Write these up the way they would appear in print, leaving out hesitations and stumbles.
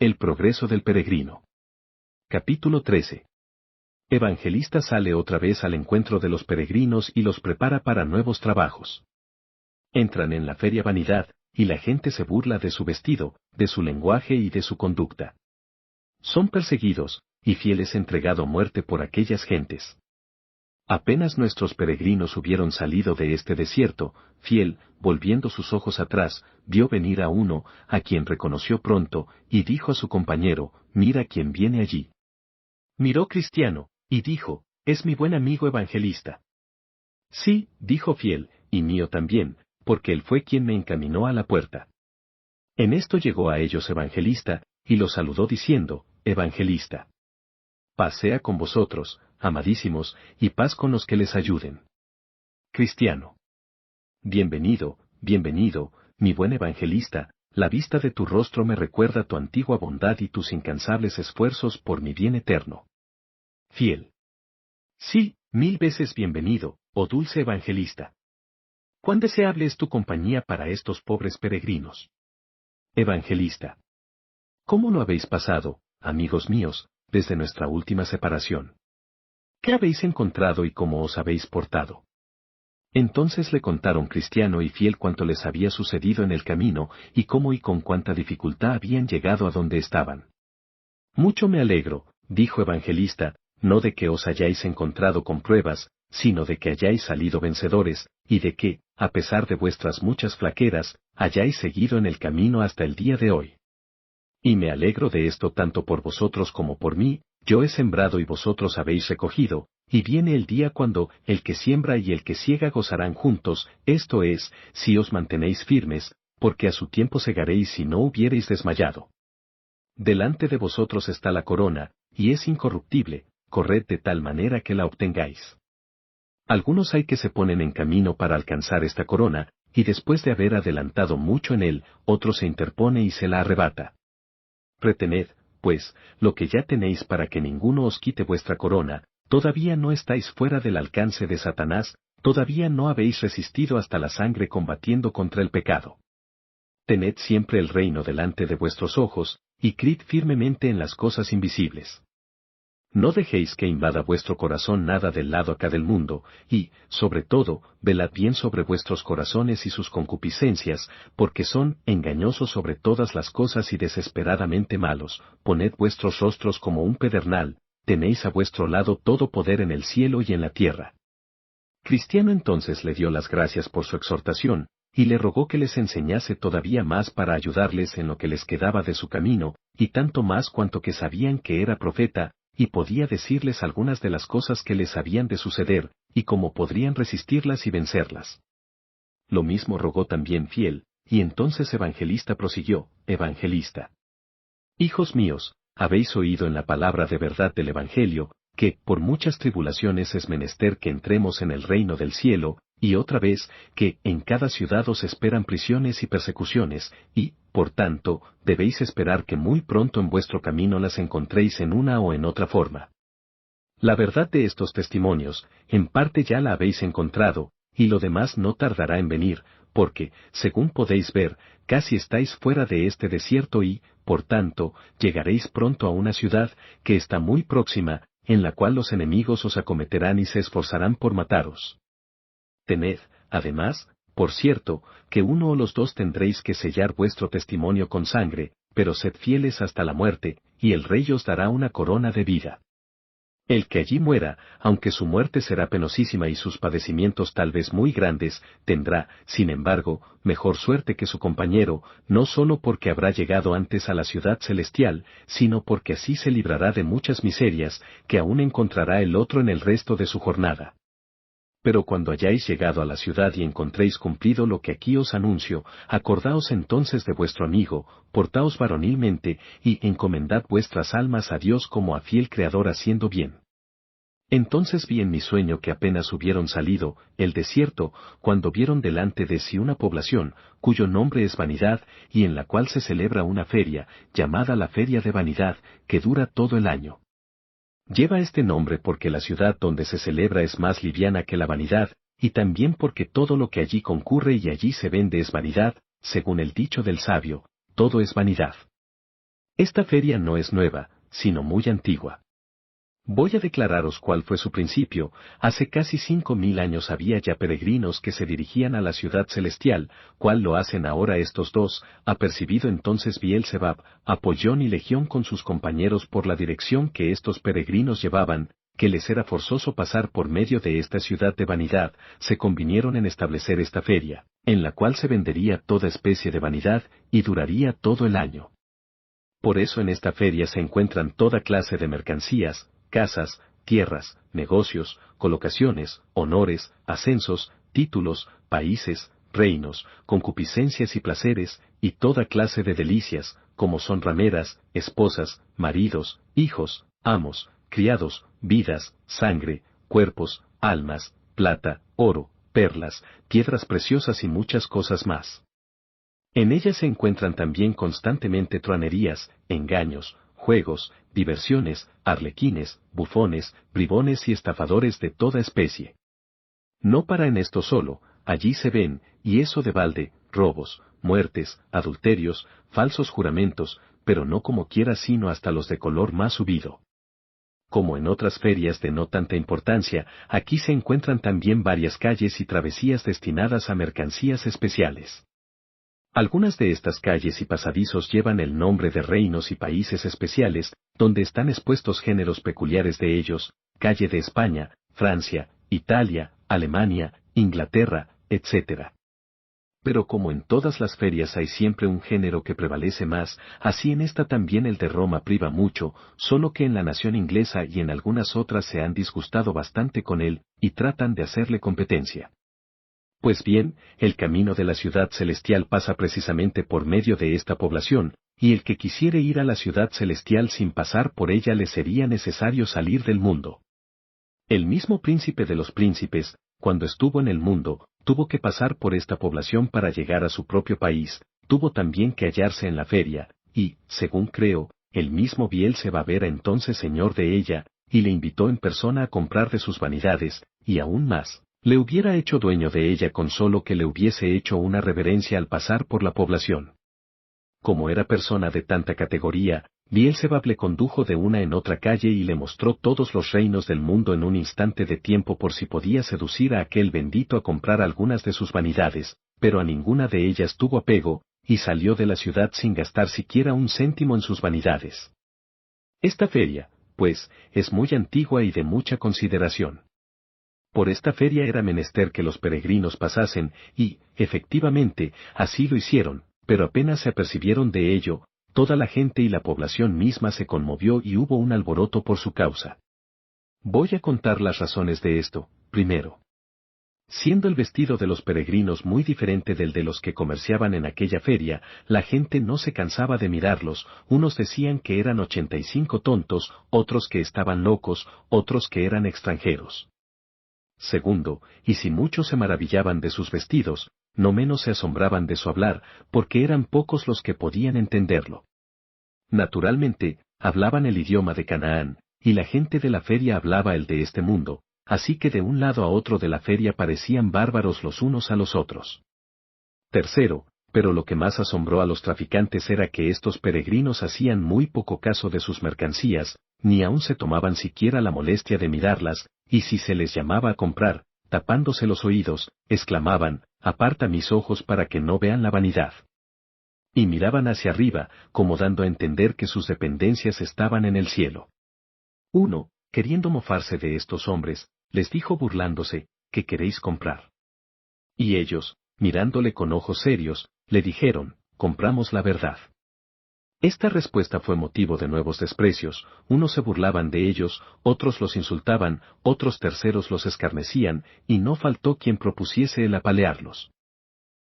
El progreso del peregrino. Capítulo 13. Evangelista sale otra vez al encuentro de los peregrinos y los prepara para nuevos trabajos. Entran en la feria Vanidad, y la gente se burla de su vestido, de su lenguaje y de su conducta. Son perseguidos, y Fieles entregado a muerte por aquellas gentes. Apenas nuestros peregrinos hubieron salido de este desierto, Fiel, volviendo sus ojos atrás, vio venir a uno, a quien reconoció pronto, y dijo a su compañero, «Mira quién viene allí». Miró Cristiano, y dijo, «Es mi buen amigo Evangelista». «Sí», dijo Fiel, «y mío también, porque él fue quien me encaminó a la puerta». En esto llegó a ellos Evangelista, y los saludó diciendo, «Evangelista. Paz sea con vosotros, amadísimos, y paz con los que les ayuden». Cristiano. «Bienvenido, bienvenido, mi buen Evangelista, la vista de tu rostro me recuerda tu antigua bondad y tus incansables esfuerzos por mi bien eterno». Fiel. «Sí, 1000 veces bienvenido, oh dulce Evangelista. Cuán deseable es tu compañía para estos pobres peregrinos». Evangelista. «¿Cómo lo habéis pasado, amigos míos, desde nuestra última separación? ¿Qué habéis encontrado y cómo os habéis portado?» Entonces le contaron Cristiano y Fiel cuanto les había sucedido en el camino, y cómo y con cuánta dificultad habían llegado a donde estaban. «Mucho me alegro», dijo Evangelista, «no de que os hayáis encontrado con pruebas, sino de que hayáis salido vencedores, y de que, a pesar de vuestras muchas flaqueras, hayáis seguido en el camino hasta el día de hoy. Y me alegro de esto tanto por vosotros como por mí, yo he sembrado y vosotros habéis recogido, y viene el día cuando el que siembra y el que siega gozarán juntos, esto es, si os mantenéis firmes, porque a su tiempo segaréis si no hubiereis desmayado. Delante de vosotros está la corona, y es incorruptible, corred de tal manera que la obtengáis. Algunos hay que se ponen en camino para alcanzar esta corona, y después de haber adelantado mucho en él, otro se interpone y se la arrebata. Retened, pues, lo que ya tenéis para que ninguno os quite vuestra corona, todavía no estáis fuera del alcance de Satanás, todavía no habéis resistido hasta la sangre combatiendo contra el pecado. Tened siempre el reino delante de vuestros ojos, y crid firmemente en las cosas invisibles. No dejéis que invada vuestro corazón nada del lado acá del mundo, y, sobre todo, velad bien sobre vuestros corazones y sus concupiscencias, porque son engañosos sobre todas las cosas y desesperadamente malos. Poned vuestros rostros como un pedernal, tenéis a vuestro lado todo poder en el cielo y en la tierra». Cristiano entonces le dio las gracias por su exhortación, y le rogó que les enseñase todavía más para ayudarles en lo que les quedaba de su camino, y tanto más cuanto que sabían que era profeta, y podía decirles algunas de las cosas que les habían de suceder, y cómo podrían resistirlas y vencerlas. Lo mismo rogó también Fiel, y entonces Evangelista prosiguió, «Evangelista. Hijos míos, habéis oído en la palabra de verdad del Evangelio, que por muchas tribulaciones es menester que entremos en el reino del cielo, y otra vez, que en cada ciudad os esperan prisiones y persecuciones, y, por tanto, debéis esperar que muy pronto en vuestro camino las encontréis en una o en otra forma. La verdad de estos testimonios, en parte ya la habéis encontrado, y lo demás no tardará en venir, porque, según podéis ver, casi estáis fuera de este desierto y, por tanto, llegaréis pronto a una ciudad, que está muy próxima, en la cual los enemigos os acometerán y se esforzarán por mataros. Tened, además, por cierto, que uno o los dos tendréis que sellar vuestro testimonio con sangre, pero sed fieles hasta la muerte, y el Rey os dará una corona de vida. El que allí muera, aunque su muerte será penosísima y sus padecimientos tal vez muy grandes, tendrá, sin embargo, mejor suerte que su compañero, no solo porque habrá llegado antes a la ciudad celestial, sino porque así se librará de muchas miserias, que aún encontrará el otro en el resto de su jornada. Pero cuando hayáis llegado a la ciudad y encontréis cumplido lo que aquí os anuncio, acordaos entonces de vuestro amigo, portaos varonilmente, y encomendad vuestras almas a Dios como a fiel Creador haciendo bien. Entonces vi en mi sueño que apenas hubieron salido, el desierto, cuando vieron delante de sí una población, cuyo nombre es Vanidad, y en la cual se celebra una feria, llamada la Feria de Vanidad, que dura todo el año. Lleva este nombre porque la ciudad donde se celebra es más liviana que la vanidad, y también porque todo lo que allí concurre y allí se vende es vanidad, según el dicho del sabio, todo es vanidad. Esta feria no es nueva, sino muy antigua. Voy a declararos cuál fue su principio. Hace casi 5000 años había ya peregrinos que se dirigían a la ciudad celestial, cual lo hacen ahora estos dos. Apercibido entonces Bielzebub, Apollón y Legión con sus compañeros por la dirección que estos peregrinos llevaban, que les era forzoso pasar por medio de esta ciudad de vanidad, se convinieron en establecer esta feria, en la cual se vendería toda especie de vanidad, y duraría todo el año. Por eso en esta feria se encuentran toda clase de mercancías, casas, tierras, negocios, colocaciones, honores, ascensos, títulos, países, reinos, concupiscencias y placeres, y toda clase de delicias, como son rameras, esposas, maridos, hijos, amos, criados, vidas, sangre, cuerpos, almas, plata, oro, perlas, piedras preciosas y muchas cosas más. En ella se encuentran también constantemente truanerías, engaños, juegos, diversiones, arlequines, bufones, bribones y estafadores de toda especie. No para en esto solo, allí se ven, y eso de balde, robos, muertes, adulterios, falsos juramentos, pero no como quiera sino hasta los de color más subido. Como en otras ferias de no tanta importancia, aquí se encuentran también varias calles y travesías destinadas a mercancías especiales. Algunas de estas calles y pasadizos llevan el nombre de reinos y países especiales, donde están expuestos géneros peculiares de ellos, calle de España, Francia, Italia, Alemania, Inglaterra, etc. Pero como en todas las ferias hay siempre un género que prevalece más, así en esta también el de Roma priva mucho, solo que en la nación inglesa y en algunas otras se han disgustado bastante con él, y tratan de hacerle competencia. Pues bien, el camino de la ciudad celestial pasa precisamente por medio de esta población, y el que quisiere ir a la ciudad celestial sin pasar por ella le sería necesario salir del mundo. El mismo príncipe de los príncipes, cuando estuvo en el mundo, tuvo que pasar por esta población para llegar a su propio país, tuvo también que hallarse en la feria, y, según creo, el mismo Bielzebub era entonces señor de ella, y le invitó en persona a comprar de sus vanidades, y aún más. Le hubiera hecho dueño de ella con solo que le hubiese hecho una reverencia al pasar por la población. Como era persona de tanta categoría, Bielzebub le condujo de una en otra calle y le mostró todos los reinos del mundo en un instante de tiempo por si podía seducir a aquel bendito a comprar algunas de sus vanidades, pero a ninguna de ellas tuvo apego, y salió de la ciudad sin gastar siquiera un céntimo en sus vanidades. Esta feria, pues, es muy antigua y de mucha consideración. Por esta feria era menester que los peregrinos pasasen, y, efectivamente, así lo hicieron, pero apenas se apercibieron de ello, toda la gente y la población misma se conmovió y hubo un alboroto por su causa. Voy a contar las razones de esto, primero. Siendo el vestido de los peregrinos muy diferente del de los que comerciaban en aquella feria, la gente no se cansaba de mirarlos, unos decían que eran 85 tontos, otros que estaban locos, otros que eran extranjeros. Segundo, y si muchos se maravillaban de sus vestidos, no menos se asombraban de su hablar, porque eran pocos los que podían entenderlo. Naturalmente, hablaban el idioma de Canaán, y la gente de la feria hablaba el de este mundo, así que de un lado a otro de la feria parecían bárbaros los unos a los otros. Tercero, pero lo que más asombró a los traficantes era que estos peregrinos hacían muy poco caso de sus mercancías, ni aun se tomaban siquiera la molestia de mirarlas, y si se les llamaba a comprar, tapándose los oídos, exclamaban, «Aparta mis ojos para que no vean la vanidad». Y miraban hacia arriba, como dando a entender que sus dependencias estaban en el cielo. Uno, queriendo mofarse de estos hombres, les dijo burlándose, «¿Qué queréis comprar?». Y ellos, mirándole con ojos serios, le dijeron, «Compramos la verdad». Esta respuesta fue motivo de nuevos desprecios, unos se burlaban de ellos, otros los insultaban, otros terceros los escarnecían, y no faltó quien propusiese el apalearlos.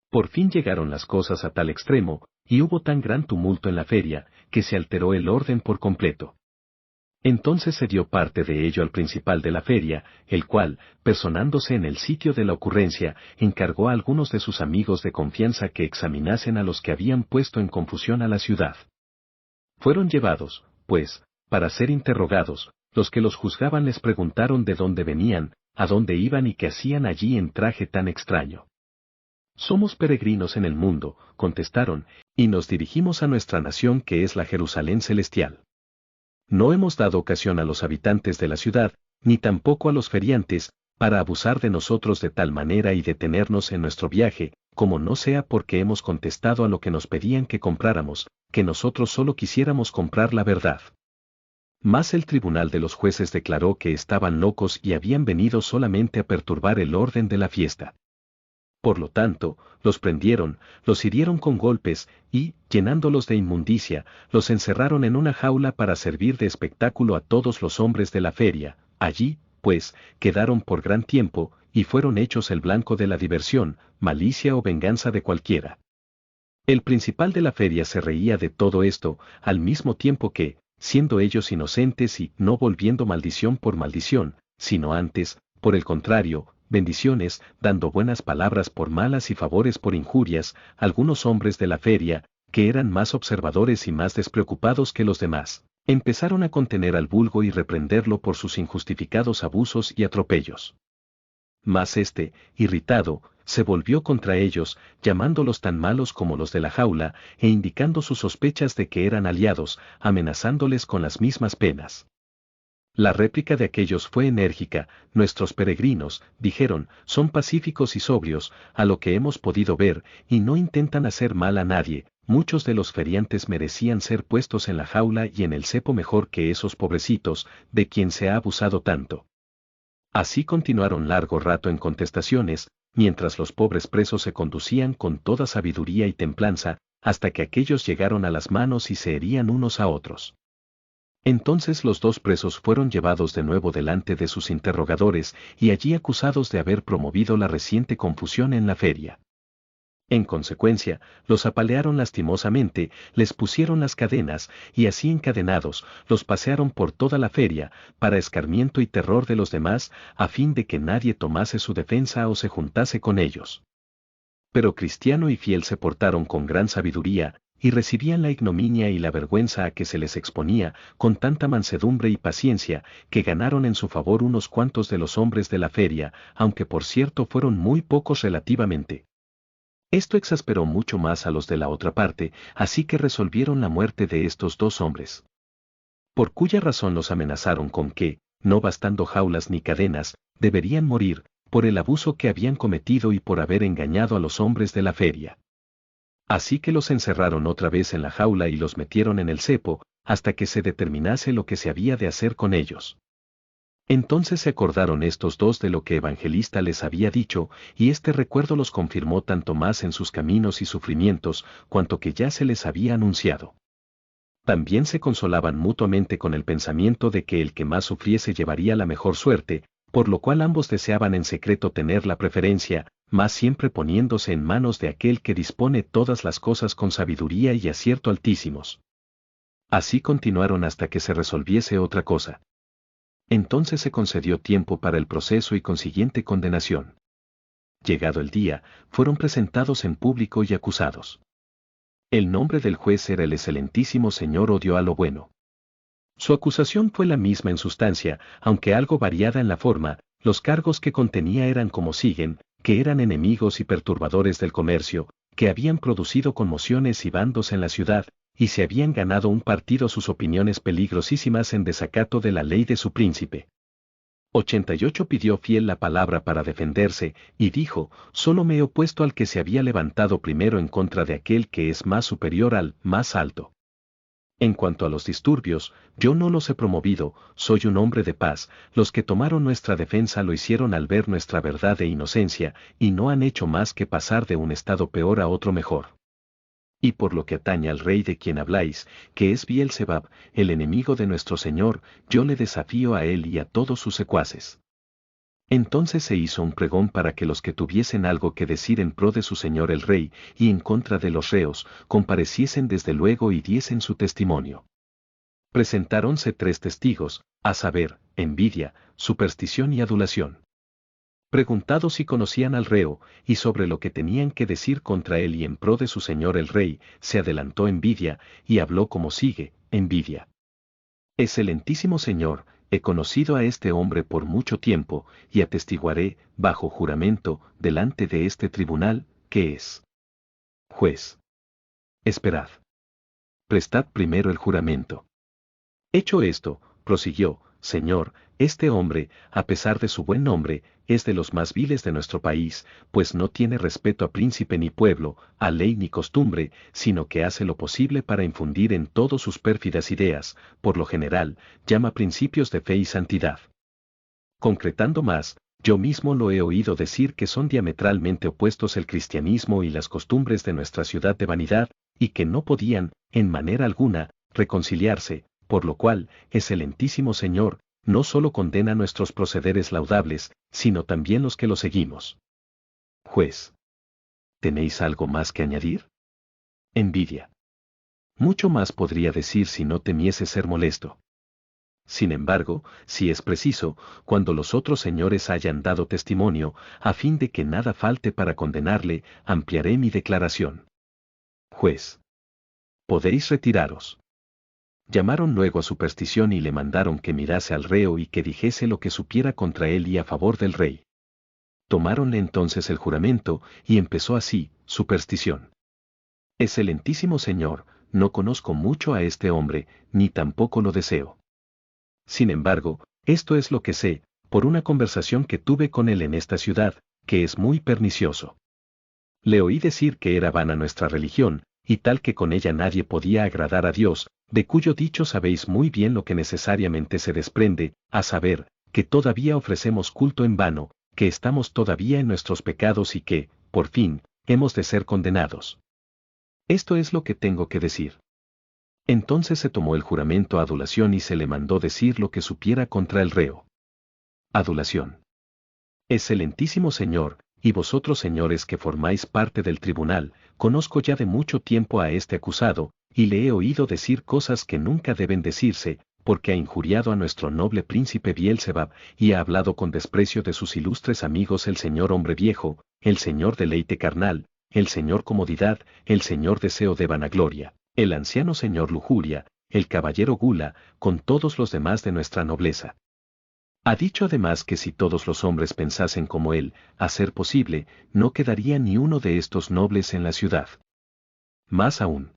Por fin llegaron las cosas a tal extremo, y hubo tan gran tumulto en la feria, que se alteró el orden por completo. Entonces se dio parte de ello al principal de la feria, el cual, personándose en el sitio de la ocurrencia, encargó a algunos de sus amigos de confianza que examinasen a los que habían puesto en confusión a la ciudad. Fueron llevados, pues, para ser interrogados, los que los juzgaban les preguntaron de dónde venían, a dónde iban y qué hacían allí en traje tan extraño. Somos peregrinos en el mundo, contestaron, Y nos dirigimos a nuestra nación que es la Jerusalén celestial. No hemos dado ocasión a los habitantes de la ciudad, ni tampoco a los feriantes, para abusar de nosotros de tal manera y detenernos en nuestro viaje, como no sea porque hemos contestado a lo que nos pedían que compráramos, que nosotros solo quisiéramos comprar la verdad. Mas el tribunal de los jueces declaró que estaban locos y habían venido solamente a perturbar el orden de la fiesta. Por lo tanto, los prendieron, los hirieron con golpes, y, llenándolos de inmundicia, los encerraron en una jaula para servir de espectáculo a todos los hombres de la feria. Allí, pues, quedaron por gran tiempo, y fueron hechos el blanco de la diversión, malicia o venganza de cualquiera. El principal de la feria se reía de todo esto, al mismo tiempo que, siendo ellos inocentes y no volviendo maldición por maldición, sino antes, por el contrario, bendiciones, dando buenas palabras por malas y favores por injurias, algunos hombres de la feria, que eran más observadores y más despreocupados que los demás, empezaron a contener al vulgo y reprenderlo por sus injustificados abusos y atropellos. Mas éste, irritado, se volvió contra ellos, llamándolos tan malos como los de la jaula, e indicando sus sospechas de que eran aliados, amenazándoles con las mismas penas. La réplica de aquellos fue enérgica: nuestros peregrinos, dijeron, son pacíficos y sobrios, a lo que hemos podido ver, y no intentan hacer mal a nadie. Muchos de los feriantes merecían ser puestos en la jaula y en el cepo mejor que esos pobrecitos, de quien se ha abusado tanto. Así continuaron largo rato en contestaciones, mientras los pobres presos se conducían con toda sabiduría y templanza, hasta que aquellos llegaron a las manos y se herían unos a otros. Entonces los dos presos fueron llevados de nuevo delante de sus interrogadores y allí acusados de haber promovido la reciente confusión en la feria. En consecuencia, los apalearon lastimosamente, les pusieron las cadenas, y así encadenados, los pasearon por toda la feria, para escarmiento y terror de los demás, a fin de que nadie tomase su defensa o se juntase con ellos. Pero Cristiano y Fiel se portaron con gran sabiduría, y recibían la ignominia y la vergüenza a que se les exponía, con tanta mansedumbre y paciencia, que ganaron en su favor unos cuantos de los hombres de la feria, aunque por cierto fueron muy pocos relativamente. Esto exasperó mucho más a los de la otra parte, así que resolvieron la muerte de estos dos hombres. Por cuya razón los amenazaron con que, no bastando jaulas ni cadenas, deberían morir, por el abuso que habían cometido y por haber engañado a los hombres de la feria. Así que los encerraron otra vez en la jaula y los metieron en el cepo, hasta que se determinase lo que se había de hacer con ellos. Entonces se acordaron estos dos de lo que Evangelista les había dicho, y este recuerdo los confirmó tanto más en sus caminos y sufrimientos, cuanto que ya se les había anunciado. También se consolaban mutuamente con el pensamiento de que el que más sufriese llevaría la mejor suerte, por lo cual ambos deseaban en secreto tener la preferencia, mas siempre poniéndose en manos de aquel que dispone todas las cosas con sabiduría y acierto altísimos. Así continuaron hasta que se resolviese otra cosa. Entonces se concedió tiempo para el proceso y consiguiente condenación. Llegado el día, fueron presentados en público y acusados. El nombre del juez era el excelentísimo señor Odio a lo Bueno. Su acusación fue la misma en sustancia, aunque algo variada en la forma. Los cargos que contenía eran como siguen: que eran enemigos y perturbadores del comercio, que habían producido conmociones y bandos en la ciudad, y se habían ganado un partido sus opiniones peligrosísimas en desacato de la ley de su príncipe. 88 pidió Fiel la palabra para defenderse, y dijo: solo me he opuesto al que se había levantado primero en contra de aquel que es más superior al más alto. En cuanto a los disturbios, yo no los he promovido, soy un hombre de paz. Los que tomaron nuestra defensa lo hicieron al ver nuestra verdad e inocencia, y no han hecho más que pasar de un estado peor a otro mejor. Y por lo que atañe al rey de quien habláis, que es Bielzebub, el enemigo de nuestro Señor, yo le desafío a él y a todos sus secuaces. Entonces se hizo un pregón para que los que tuviesen algo que decir en pro de su señor el rey, y en contra de los reos, compareciesen desde luego y diesen su testimonio. Presentáronse 3 testigos, a saber, envidia, superstición y adulación. Preguntados si conocían al reo, y sobre lo que tenían que decir contra él y en pro de su señor el rey, se adelantó Envidia, y habló como sigue: Envidia. Excelentísimo señor, he conocido a este hombre por mucho tiempo, y atestiguaré, bajo juramento, delante de este tribunal, que es juez. Esperad. Prestad primero el juramento. Hecho esto, prosiguió, Señor, este hombre, a pesar de su buen nombre, es de los más viles de nuestro país, pues no tiene respeto a príncipe ni pueblo, a ley ni costumbre, sino que hace lo posible para infundir en todos sus pérfidas ideas, por lo general, llama principios de fe y santidad. Concretando más, yo mismo lo he oído decir que son diametralmente opuestos el cristianismo y las costumbres de nuestra ciudad de vanidad, y que no podían, en manera alguna, reconciliarse, por lo cual, excelentísimo Señor, no solo condena nuestros procederes laudables, sino también los que lo seguimos. Juez. ¿Tenéis algo más que añadir? Envidia. Mucho más podría decir si no temiese ser molesto. Sin embargo, si es preciso, cuando los otros señores hayan dado testimonio, a fin de que nada falte para condenarle, ampliaré mi declaración. Juez. Podéis retiraros. Llamaron luego a Superstición y le mandaron que mirase al reo y que dijese lo que supiera contra él y a favor del rey. Tomáronle entonces el juramento, y empezó así, Superstición. Excelentísimo señor, no conozco mucho a este hombre, ni tampoco lo deseo. Sin embargo, esto es lo que sé, por una conversación que tuve con él en esta ciudad, que es muy pernicioso. Le oí decir que era vana nuestra religión, y tal que con ella nadie podía agradar a Dios, de cuyo dicho sabéis muy bien lo que necesariamente se desprende, a saber, que todavía ofrecemos culto en vano, que estamos todavía en nuestros pecados y que, por fin, hemos de ser condenados. Esto es lo que tengo que decir. Entonces se tomó el juramento a adulación y se le mandó decir lo que supiera contra el reo. Adulación. Excelentísimo señor, y vosotros señores que formáis parte del tribunal, conozco ya de mucho tiempo a este acusado, y le he oído decir cosas que nunca deben decirse, porque ha injuriado a nuestro noble príncipe Bielzebub, y ha hablado con desprecio de sus ilustres amigos el señor hombre viejo, el señor deleite carnal, el señor comodidad, el señor deseo de vanagloria, el anciano señor lujuria, el caballero gula, con todos los demás de nuestra nobleza. Ha dicho además que si todos los hombres pensasen como él, a ser posible, no quedaría ni uno de estos nobles en la ciudad. Más aún.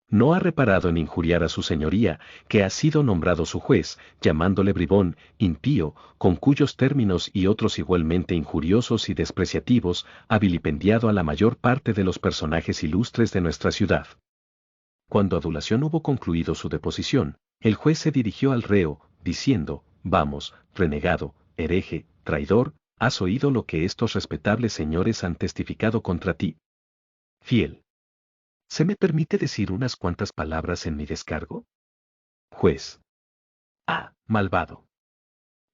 No ha reparado en injuriar a su señoría, que ha sido nombrado su juez, llamándole bribón, impío, con cuyos términos y otros igualmente injuriosos y despreciativos, ha vilipendiado a la mayor parte de los personajes ilustres de nuestra ciudad. Cuando Adulación hubo concluido su deposición, el juez se dirigió al reo, diciendo, Vamos, renegado, hereje, traidor, ¿has oído lo que estos respetables señores han testificado contra ti? Fiel. ¿Se me permite decir unas cuantas palabras en mi descargo? Juez. Ah, malvado.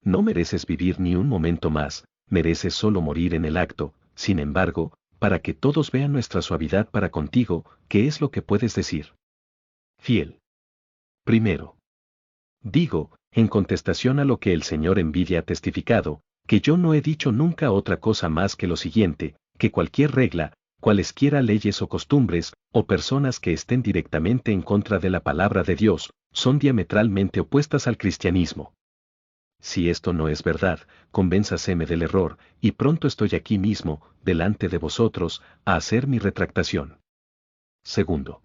No mereces vivir ni un momento más, mereces solo morir en el acto, sin embargo, para que todos vean nuestra suavidad para contigo, ¿qué es lo que puedes decir? Fiel. Primero. Digo, en contestación a lo que el señor Envidia ha testificado, que yo no he dicho nunca otra cosa más que lo siguiente, que cualquier regla, cualesquiera leyes o costumbres, o personas que estén directamente en contra de la palabra de Dios, son diametralmente opuestas al cristianismo. Si esto no es verdad, convénzaseme del error, y pronto estoy aquí mismo, delante de vosotros, a hacer mi retractación. Segundo.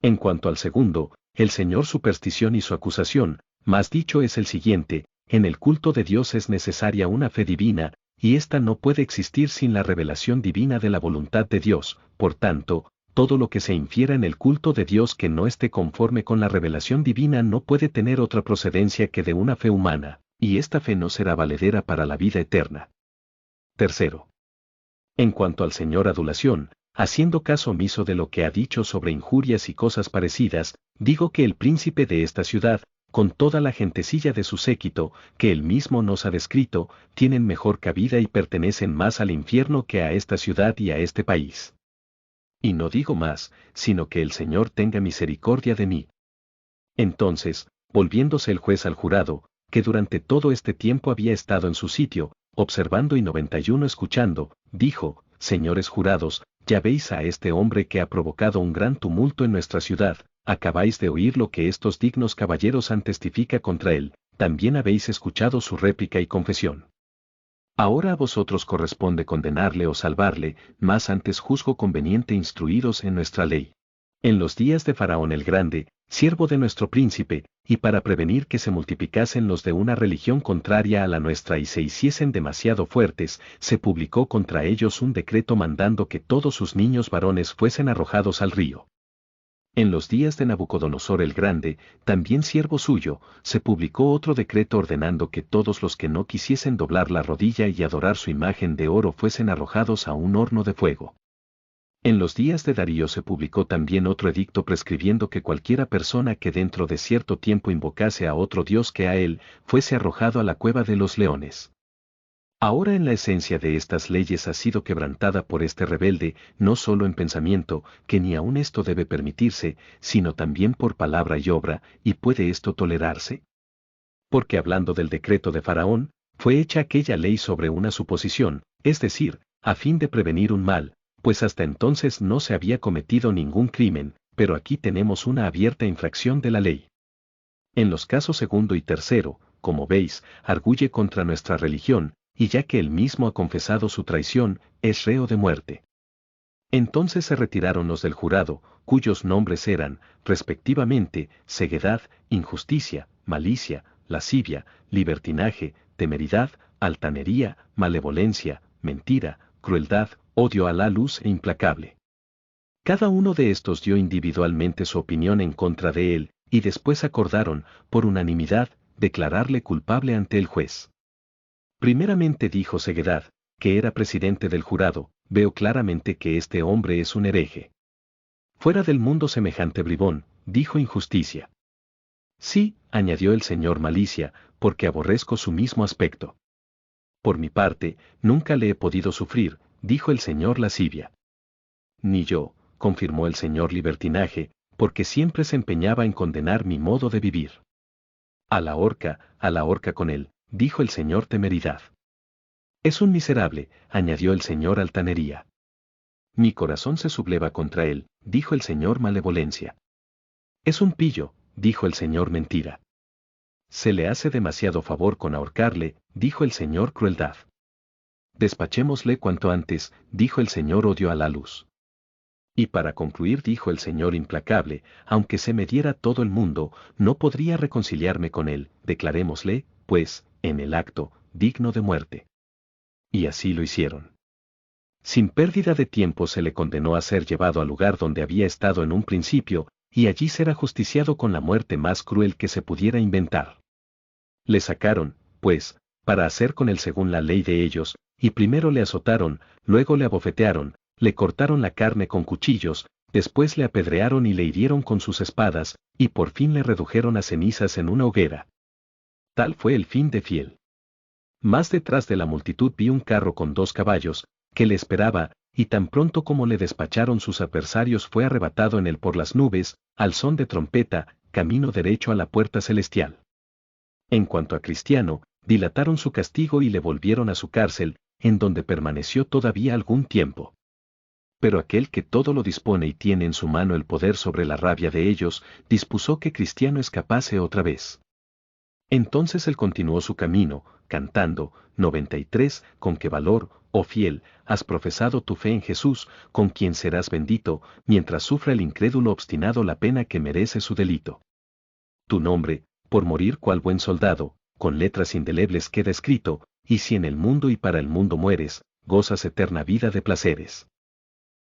En cuanto al segundo, el señor Superstición y su acusación, más dicho es el siguiente, en el culto de Dios es necesaria una fe divina, y ésta no puede existir sin la revelación divina de la voluntad de Dios, por tanto, todo lo que se infiera en el culto de Dios que no esté conforme con la revelación divina no puede tener otra procedencia que de una fe humana, y esta fe no será valedera para la vida eterna. Tercero. En cuanto al señor Adulación, haciendo caso omiso de lo que ha dicho sobre injurias y cosas parecidas, digo que el príncipe de esta ciudad, con toda la gentecilla de su séquito, que él mismo nos ha descrito, tienen mejor cabida y pertenecen más al infierno que a esta ciudad y a este país. Y no digo más, sino que el Señor tenga misericordia de mí. Entonces, volviéndose el juez al jurado, que durante todo este tiempo había estado en su sitio, observando y 91 escuchando, dijo, Señores jurados, ya veis a este hombre que ha provocado un gran tumulto en nuestra ciudad, acabáis de oír lo que estos dignos caballeros han testifica contra él, también habéis escuchado su réplica y confesión. Ahora a vosotros corresponde condenarle o salvarle, mas antes juzgo conveniente instruiros en nuestra ley. En los días de Faraón el Grande, siervo de nuestro príncipe, y para prevenir que se multiplicasen los de una religión contraria a la nuestra y se hiciesen demasiado fuertes, se publicó contra ellos un decreto mandando que todos sus niños varones fuesen arrojados al río. En los días de Nabucodonosor el Grande, también siervo suyo, se publicó otro decreto ordenando que todos los que no quisiesen doblar la rodilla y adorar su imagen de oro fuesen arrojados a un horno de fuego. En los días de Darío se publicó también otro edicto prescribiendo que cualquiera persona que dentro de cierto tiempo invocase a otro dios que a él, fuese arrojado a la cueva de los leones. Ahora en la esencia de estas leyes ha sido quebrantada por este rebelde, no solo en pensamiento, que ni aun esto debe permitirse, sino también por palabra y obra, ¿y puede esto tolerarse? Porque hablando del decreto de Faraón, fue hecha aquella ley sobre una suposición, es decir, a fin de prevenir un mal, pues hasta entonces no se había cometido ningún crimen, pero aquí tenemos una abierta infracción de la ley. En los casos segundo y tercero, como veis, arguye contra nuestra religión, y ya que él mismo ha confesado su traición, es reo de muerte. Entonces se retiraron los del jurado, cuyos nombres eran, respectivamente, ceguedad, injusticia, malicia, lascivia, libertinaje, temeridad, altanería, malevolencia, mentira, crueldad, odio a la luz e implacable. Cada uno de estos dio individualmente su opinión en contra de él, y después acordaron, por unanimidad, declararle culpable ante el juez. Primeramente dijo Ceguedad, que era presidente del jurado, veo claramente que este hombre es un hereje. Fuera del mundo semejante bribón, dijo Injusticia. Sí, añadió el señor Malicia, porque aborrezco su mismo aspecto. Por mi parte, nunca le he podido sufrir, dijo el señor Lascivia. Ni yo, confirmó el señor Libertinaje, porque siempre se empeñaba en condenar mi modo de vivir. A la horca con él, dijo el señor Temeridad. Es un miserable, añadió el señor Altanería. Mi corazón se subleva contra él, dijo el señor Malevolencia. Es un pillo, dijo el señor Mentira. Se le hace demasiado favor con ahorcarle, dijo el señor Crueldad. Despachémosle cuanto antes, dijo el señor Odio a la Luz. Y para concluir dijo el señor Implacable, aunque se me diera todo el mundo, no podría reconciliarme con él, declarémosle, pues, en el acto, digno de muerte. Y así lo hicieron. Sin pérdida de tiempo se le condenó a ser llevado al lugar donde había estado en un principio, y allí ser ajusticiado con la muerte más cruel que se pudiera inventar. Le sacaron, pues, para hacer con él según la ley de ellos, y primero le azotaron, luego le abofetearon, le cortaron la carne con cuchillos, después le apedrearon y le hirieron con sus espadas, y por fin le redujeron a cenizas en una hoguera. Tal fue el fin de Fiel. Más detrás de la multitud vi un carro con 2 caballos, que le esperaba, y tan pronto como le despacharon sus adversarios fue arrebatado en él por las nubes, al son de trompeta, camino derecho a la puerta celestial. En cuanto a Cristiano, dilataron su castigo y le volvieron a su cárcel, en donde permaneció todavía algún tiempo. Pero aquel que todo lo dispone y tiene en su mano el poder sobre la rabia de ellos, dispuso que Cristiano escapase otra vez. Entonces él continuó su camino, cantando, 93, con qué valor, oh fiel, has profesado tu fe en Jesús, con quien serás bendito, mientras sufra el incrédulo obstinado la pena que merece su delito. Tu nombre, por morir cual buen soldado, con letras indelebles queda escrito, y si en el mundo y para el mundo mueres, gozas eterna vida de placeres.